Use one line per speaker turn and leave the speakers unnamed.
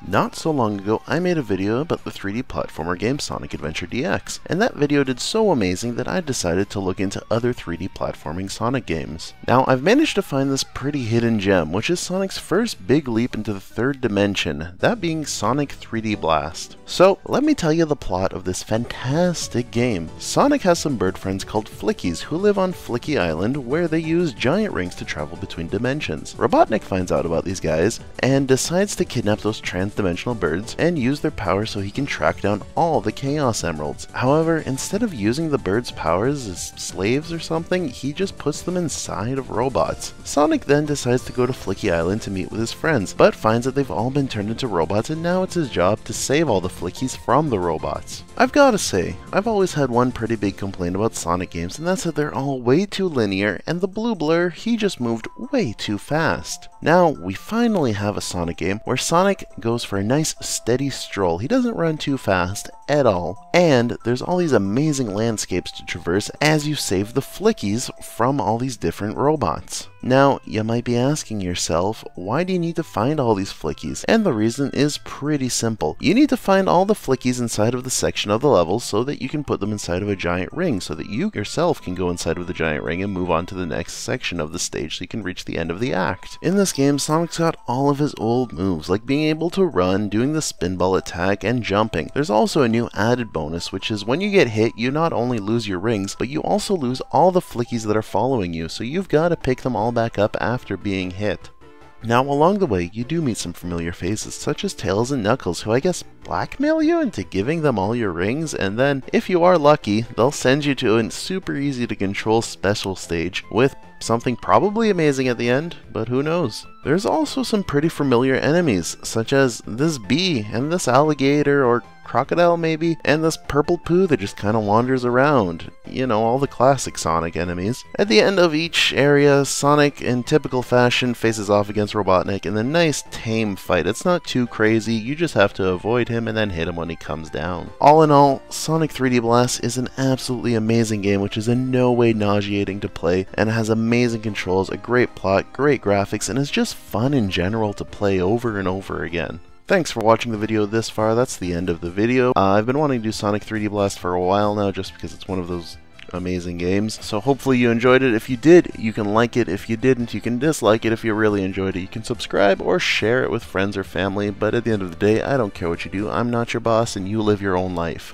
Not so long ago, I made a video about the 3D platformer game Sonic Adventure DX, and that video did so amazing that I decided to look into other 3D platforming Sonic games. Now, I've managed to find this pretty hidden gem, which is Sonic's first big leap into the third dimension, that being Sonic 3D Blast. So, let me tell you the plot of this fantastic game. Sonic has some bird friends called flickies who live on Flicky Island, where they use giant rings to travel between dimensions. Robotnik finds out about these guys, and decides to kidnap those trans-dimensional birds and use their power so he can track down all the Chaos Emeralds. However, instead of using the birds' powers as slaves or something, he just puts them inside of robots. Sonic then decides to go to Flicky Island to meet with his friends, but finds that they've all been turned into robots, and now it's his job to save all the flickies from the robots. I've gotta say, I've always had one pretty big complaint about Sonic games, and that's that they're all way too linear, and the blue blur, he just moved way too fast. Now, we finally have a Sonic game where Sonic goes for a nice steady stroll. He doesn't run too fast at all, and there's all these amazing landscapes to traverse as you save the flickies from all these different robots. Now, you might be asking yourself, why do you need to find all these flickies? And the reason is pretty simple. You need to find all the flickies inside of the section of the level so that you can put them inside of a giant ring, so that you yourself can go inside of the giant ring and move on to the next section of the stage so you can reach the end of the act. In this game, Sonic's got all of his old moves, like being able to run, doing the spinball attack, and jumping. There's also a new added bonus, which is when you get hit, you not only lose your rings, but you also lose all the flickies that are following you, so you've got to pick them all back up after being hit. Now, along the way, you do meet some familiar faces, such as Tails and Knuckles, who I guess blackmail you into giving them all your rings, and then, if you are lucky, they'll send you to a super easy to control special stage with something probably amazing at the end, but who knows. There's also some pretty familiar enemies, such as this bee, and this alligator, or crocodile maybe, and this purple poo that just kind of wanders around. You know, all the classic Sonic enemies. At the end of each area, Sonic, in typical fashion, faces off against Robotnik in a nice tame fight. It's not too crazy, you just have to avoid him and then hit him when he comes down. All in all, Sonic 3D Blast is an absolutely amazing game which is in no way nauseating to play, and has amazing controls, a great plot, great graphics, and is just fun in general to play over and over again. Thanks for watching the video this far. That's the end of the video. I've been wanting to do Sonic 3D Blast for a while now, just because it's one of those amazing games. So hopefully you enjoyed it. If you did, you can like it. If you didn't, you can dislike it. If you really enjoyed it, you can subscribe or share it with friends or family. But at the end of the day, I don't care what you do. I'm not your boss, and you live your own life.